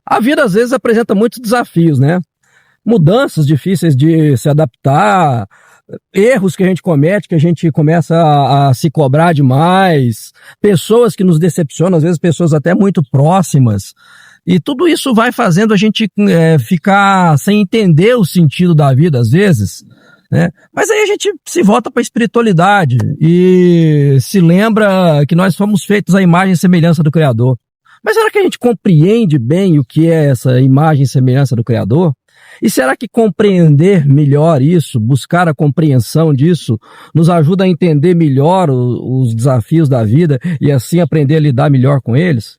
A vida às vezes apresenta muitos desafios, né? Mudanças difíceis de se adaptar, erros que a gente comete, que a gente começa a se cobrar demais, pessoas que nos decepcionam, às vezes pessoas até muito próximas. E tudo isso vai fazendo a gente ficar sem entender o sentido da vida, às vezes, né? Mas aí a gente se volta para a espiritualidade e se lembra que nós fomos feitos à imagem e semelhança do Criador. Mas será que a gente compreende bem o que é essa imagem e semelhança do Criador? E será que compreender melhor isso, buscar a compreensão disso, nos ajuda a entender melhor os desafios da vida e assim aprender a lidar melhor com eles?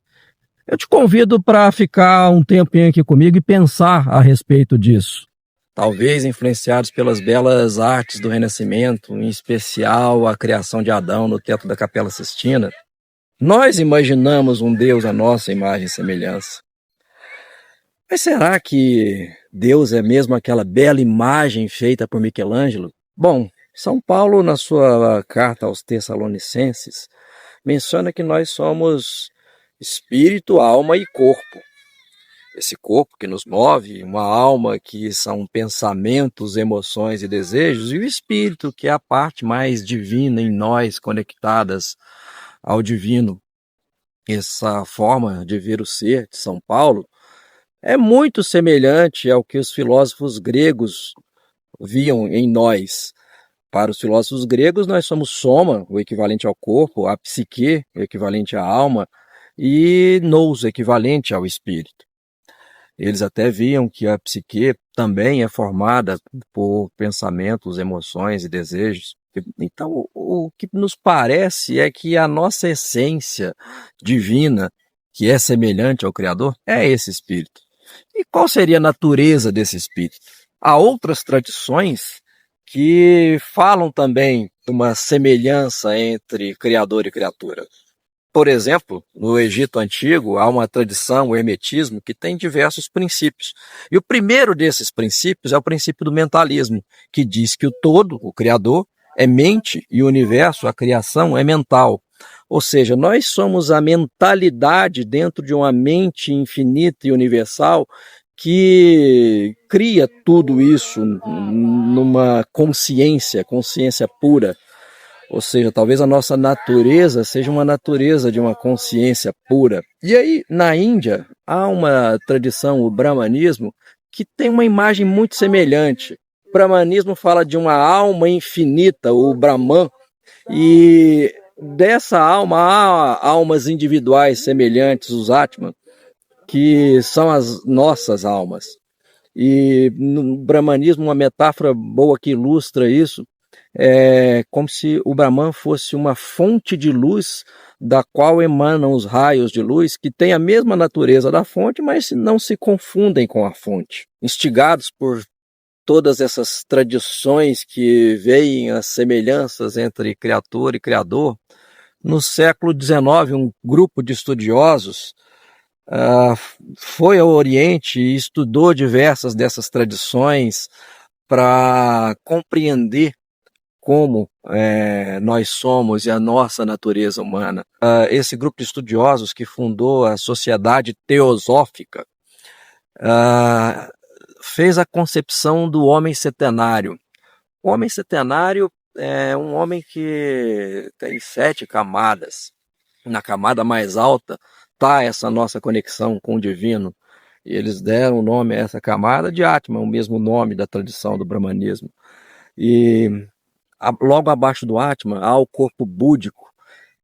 Eu te convido para ficar um tempinho aqui comigo e pensar a respeito disso. Talvez influenciados pelas belas artes do Renascimento, em especial a criação de Adão no teto da Capela Sistina, nós imaginamos um Deus à nossa imagem e semelhança. Mas será que Deus é mesmo aquela bela imagem feita por Michelangelo? Bom, São Paulo, na sua carta aos Tessalonicenses, menciona que nós somos espírito, alma e corpo. Esse corpo que nos move, uma alma que são pensamentos, emoções e desejos, e o espírito, que é a parte mais divina em nós, conectadas ao divino. Essa forma de ver o ser de São Paulo é muito semelhante ao que os filósofos gregos viam em nós. Para os filósofos gregos, nós somos soma, o equivalente ao corpo, a psique, o equivalente à alma, e nous, equivalente ao espírito. Eles até viam que a psique também é formada por pensamentos, emoções e desejos. Então, o que nos parece é que a nossa essência divina, que é semelhante ao Criador, é esse espírito. E qual seria a natureza desse espírito? Há outras tradições que falam também de uma semelhança entre Criador e criatura. Por exemplo, no Egito Antigo, há uma tradição, o hermetismo, que tem diversos princípios. E o primeiro desses princípios é o princípio do mentalismo, que diz que o todo, o Criador, é mente e o universo, a criação, é mental. Ou seja, nós somos a mentalidade dentro de uma mente infinita e universal que cria tudo isso numa consciência pura. Ou seja, talvez a nossa natureza seja uma natureza de uma consciência pura. E aí, na Índia, há uma tradição, o brahmanismo, que tem uma imagem muito semelhante. O brahmanismo fala de uma alma infinita, o Brahman, e dessa alma há almas individuais semelhantes, os Atman, que são as nossas almas. E no brahmanismo, uma metáfora boa que ilustra isso, é como se o Brahman fosse uma fonte de luz da qual emanam os raios de luz que têm a mesma natureza da fonte, mas não se confundem com a fonte. Instigados por todas essas tradições que veem as semelhanças entre criatura e criador, no século XIX, um grupo de estudiosos foi ao Oriente e estudou diversas dessas tradições para compreender como nós somos e a nossa natureza humana. Esse grupo de estudiosos que fundou a Sociedade Teosófica fez a concepção do homem setenário. O homem setenário é um homem que tem 7 camadas. Na camada mais alta está essa nossa conexão com o divino. E eles deram o nome a essa camada de Atman, o mesmo nome da tradição do brahmanismo. E logo abaixo do Atman há o corpo búdico,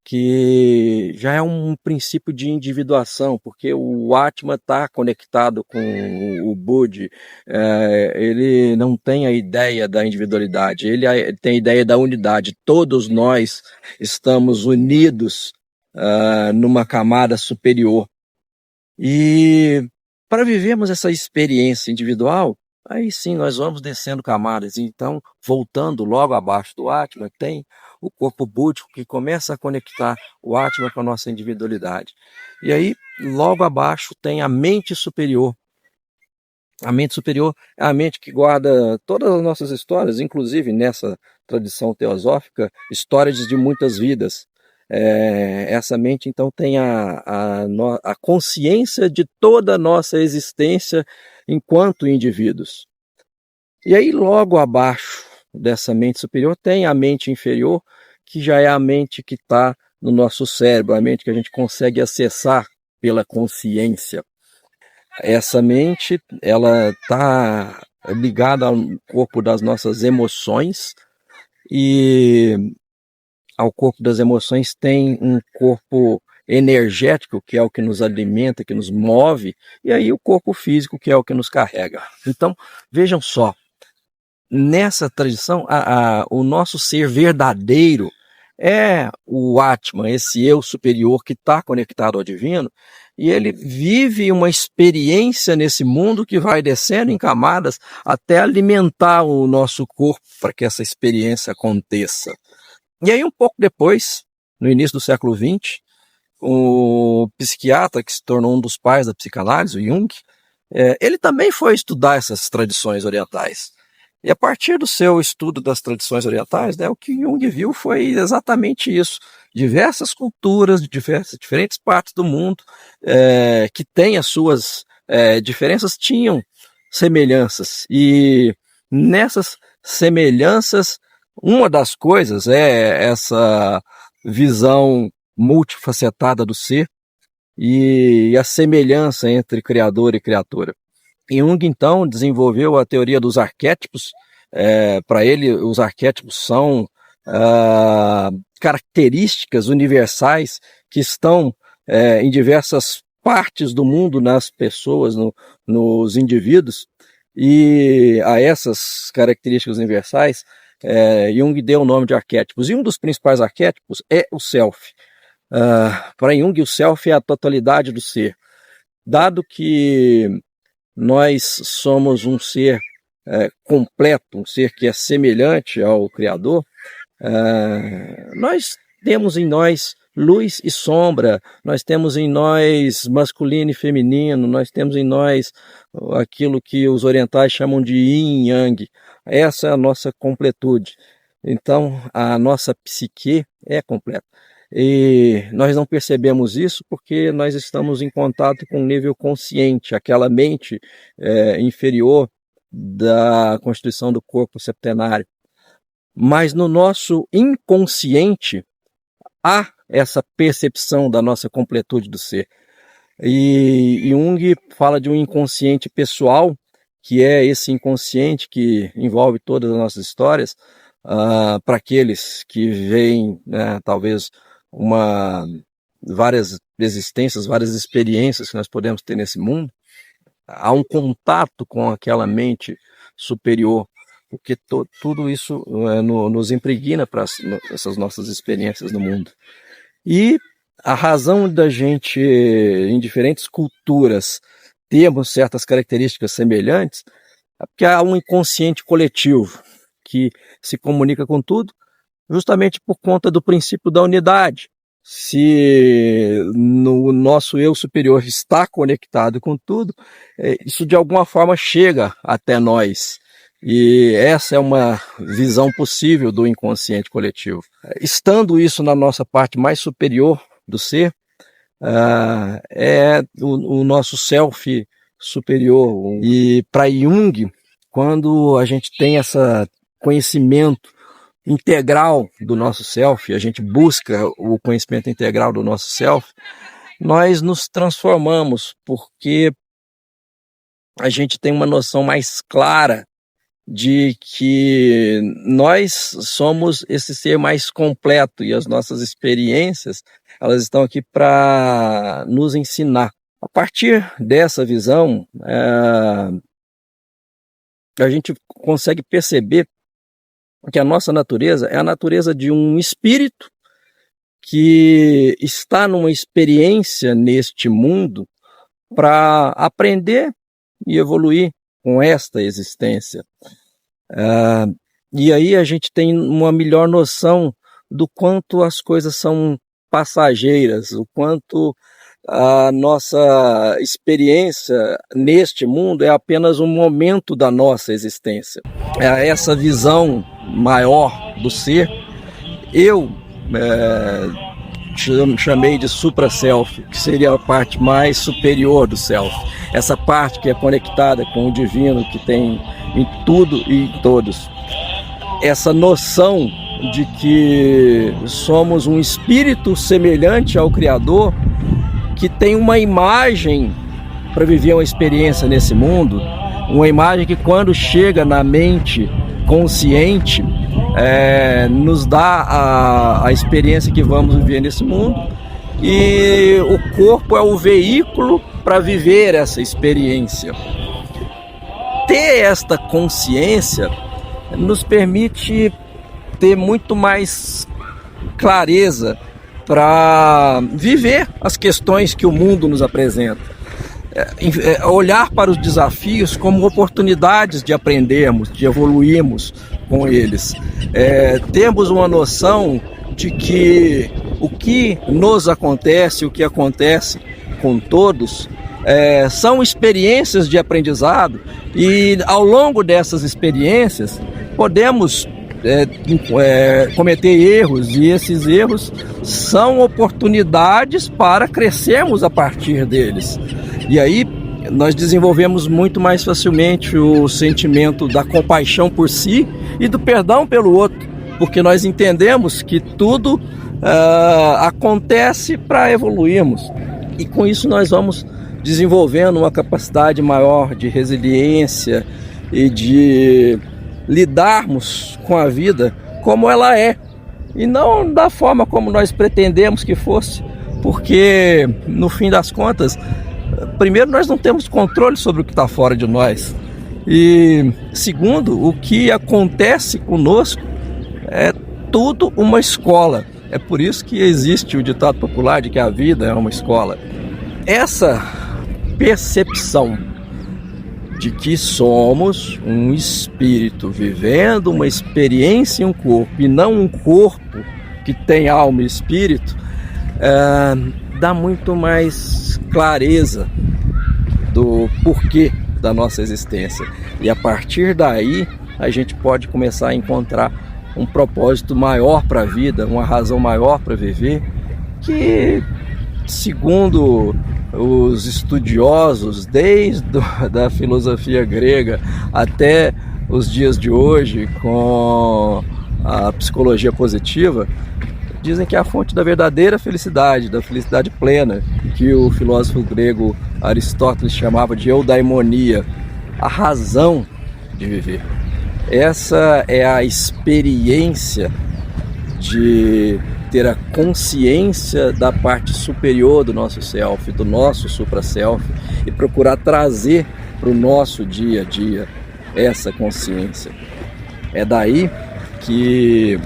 que já é um princípio de individuação, porque o Atman está conectado com o Budi, ele não tem a ideia da individualidade, ele tem a ideia da unidade. Todos nós estamos unidos numa camada superior. E para vivermos essa experiência individual, aí sim nós vamos descendo camadas. Então, voltando logo abaixo do Atman, tem o corpo búdico que começa a conectar o Atman com a nossa individualidade. E aí, logo abaixo, tem a mente superior. A mente superior é a mente que guarda todas as nossas histórias, inclusive nessa tradição teosófica, histórias de muitas vidas. Essa mente, então, tem a consciência de toda a nossa existência enquanto indivíduos. E aí, logo abaixo dessa mente superior, tem a mente inferior, que já é a mente que está no nosso cérebro, a mente que a gente consegue acessar pela consciência. Essa mente, ela está ligada ao corpo das nossas emoções, e ao corpo das emoções tem um corpo energético, que é o que nos alimenta, que nos move, e aí o corpo físico, que é o que nos carrega. Então, vejam só, nessa tradição, o nosso ser verdadeiro é o Atman, esse eu superior que está conectado ao divino, e ele vive uma experiência nesse mundo que vai descendo em camadas até alimentar o nosso corpo para que essa experiência aconteça. E aí, um pouco depois, no início do século XX, o psiquiatra que se tornou um dos pais da psicanálise, o Jung, ele também foi estudar essas tradições orientais. E a partir do seu estudo das tradições orientais, o que Jung viu foi exatamente isso. Diversas culturas de diferentes partes do mundo que têm as suas diferenças, tinham semelhanças. E nessas semelhanças, uma das coisas é essa visão multifacetada do ser e a semelhança entre criador e criatura. Jung, então, desenvolveu a teoria dos arquétipos. Para ele, os arquétipos são características universais que estão em diversas partes do mundo, nas pessoas, nos indivíduos, e a essas características universais, Jung deu o nome de arquétipos, e um dos principais arquétipos é o Self. Para Jung, o Self é a totalidade do ser. Dado que nós somos um ser completo, um ser que é semelhante ao Criador, nós temos em nós luz e sombra, nós temos em nós masculino e feminino, nós temos em nós aquilo que os orientais chamam de yin e yang. Essa é a nossa completude. Então, a nossa psique é completa. E nós não percebemos isso porque nós estamos em contato com o nível consciente, aquela mente inferior da constituição do corpo septenário. Mas no nosso inconsciente há essa percepção da nossa completude do ser. E Jung fala de um inconsciente pessoal, que é esse inconsciente que envolve todas as nossas histórias, para aqueles que veem, talvez, várias existências, várias experiências que nós podemos ter nesse mundo. Há um contato com aquela mente superior, porque tudo isso nos impregna para essas nossas experiências no mundo. E a razão da gente, em diferentes culturas, termos certas características semelhantes, é porque há um inconsciente coletivo que se comunica com tudo, justamente por conta do princípio da unidade. Se no nosso eu superior está conectado com tudo, isso de alguma forma chega até nós. E essa é uma visão possível do inconsciente coletivo. Estando isso na nossa parte mais superior do ser, é o nosso self superior. E para Jung, quando a gente tem esse conhecimento integral do nosso self, a gente busca o conhecimento integral do nosso self, nós nos transformamos, porque a gente tem uma noção mais clara de que nós somos esse ser mais completo e as nossas experiências, elas estão aqui para nos ensinar. A partir dessa visão, a gente consegue perceber que a nossa natureza é a natureza de um espírito que está numa experiência neste mundo para aprender e evoluir com esta existência. E aí a gente tem uma melhor noção do quanto as coisas são passageiras, o quanto a nossa experiência neste mundo é apenas um momento da nossa existência. Essa visão maior do ser, eu chamei de supra-self, que seria a parte mais superior do self. Essa parte que é conectada com o divino, que tem em tudo e em todos. Essa noção de que somos um espírito semelhante ao Criador, que tem uma imagem para viver uma experiência nesse mundo, uma imagem que quando chega na mente consciente, nos dá a experiência que vamos viver nesse mundo, e o corpo é o veículo para viver essa experiência. Ter esta consciência nos permite ter muito mais clareza para viver as questões que o mundo nos apresenta. Olhar para os desafios como oportunidades de aprendermos, de evoluirmos com eles. Temos uma noção de que o que nos acontece, o que acontece com todos, são experiências de aprendizado, e ao longo dessas experiências podemos cometer erros, e esses erros são oportunidades para crescermos a partir deles. E aí nós desenvolvemos muito mais facilmente o sentimento da compaixão por si e do perdão pelo outro, porque nós entendemos que tudo acontece para evoluirmos, e com isso nós vamos desenvolvendo uma capacidade maior de resiliência e de lidarmos com a vida como ela é, e não da forma como nós pretendemos que fosse, porque no fim das contas, primeiro, nós não temos controle sobre o que está fora de nós, e segundo, o que acontece conosco é tudo uma escola. É por isso que existe o ditado popular de que a vida é uma escola. Essa percepção de que somos um espírito vivendo uma experiência em um corpo, e não um corpo que tem alma e espírito, dá muito mais clareza do porquê da nossa existência. E a partir daí a gente pode começar a encontrar um propósito maior para a vida, uma razão maior para viver, que, segundo os estudiosos, desde da filosofia grega até os dias de hoje, com a psicologia positiva, dizem que é a fonte da verdadeira felicidade, da felicidade plena, que o filósofo grego Aristóteles chamava de eudaimonia, a razão de viver. Essa é a experiência de ter a consciência da parte superior do nosso self, do nosso supra-self, e procurar trazer para o nosso dia a dia essa consciência. É daí que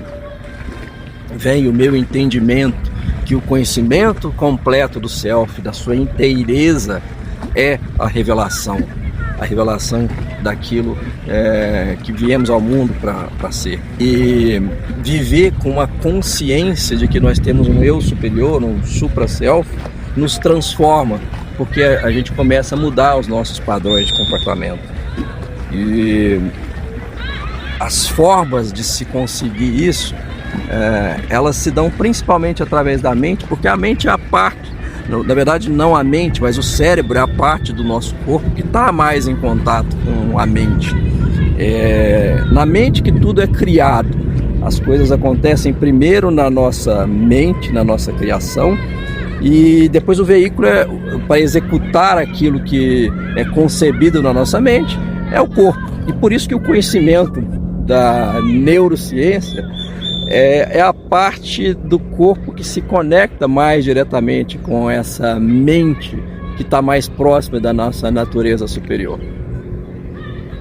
vem o meu entendimento que o conhecimento completo do self, da sua inteireza, é a revelação daquilo que viemos ao mundo para ser. E viver com uma consciência de que nós temos um eu superior, um supra-self, nos transforma, porque a gente começa a mudar os nossos padrões de comportamento. E as formas de se conseguir isso, elas se dão principalmente através da mente, porque a mente é a parte, na verdade não a mente, mas o cérebro é a parte do nosso corpo que está mais em contato com a mente. Na mente que tudo é criado. As coisas acontecem primeiro na nossa mente, na nossa criação, e depois o veículo para executar aquilo que é concebido na nossa mente é o corpo. E por isso que o conhecimento da neurociência é a parte do corpo que se conecta mais diretamente com essa mente que está mais próxima da nossa natureza superior.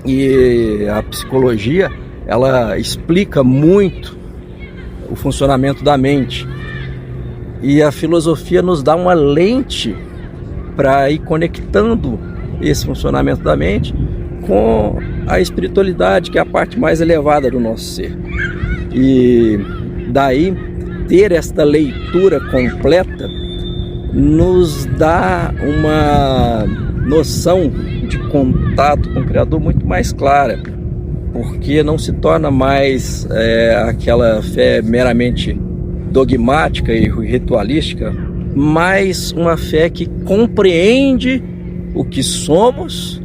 E a psicologia, ela explica muito o funcionamento da mente, e a filosofia nos dá uma lente para ir conectando esse funcionamento da mente com a espiritualidade, que é a parte mais elevada do nosso ser. E daí ter esta leitura completa nos dá uma noção de contato com o Criador muito mais clara, porque não se torna mais aquela fé meramente dogmática e ritualística, mas uma fé que compreende o que somos,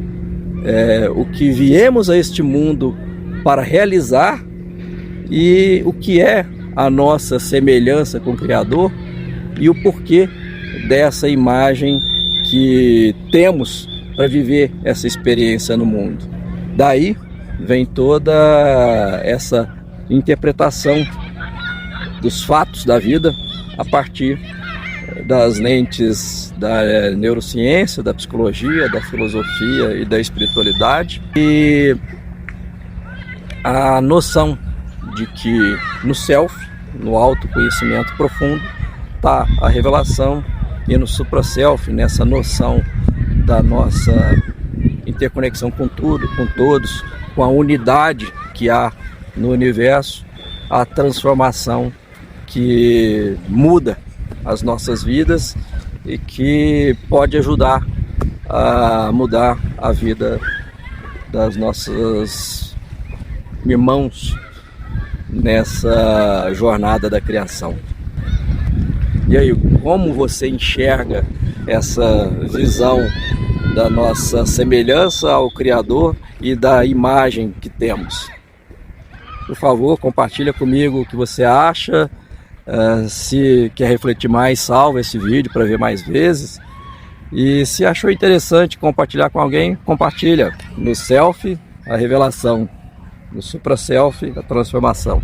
o que viemos a este mundo para realizar e o que é a nossa semelhança com o Criador e o porquê dessa imagem que temos para viver essa experiência no mundo. Daí vem toda essa interpretação dos fatos da vida a partir das lentes da neurociência, da psicologia, da filosofia e da espiritualidade, e a noção de que no self, no autoconhecimento profundo, está a revelação, e no supra-self, nessa noção da nossa interconexão com tudo, com todos, com a unidade que há no universo, a transformação que muda as nossas vidas e que pode ajudar a mudar a vida das nossas irmãos nessa jornada da criação. E aí, como você enxerga essa visão da nossa semelhança ao Criador e da imagem que temos? Por favor, compartilha comigo o que você acha. Se quer refletir mais, salva esse vídeo para ver mais vezes. E se achou interessante compartilhar com alguém, compartilha. No self, a revelação. No supra-self, a transformação.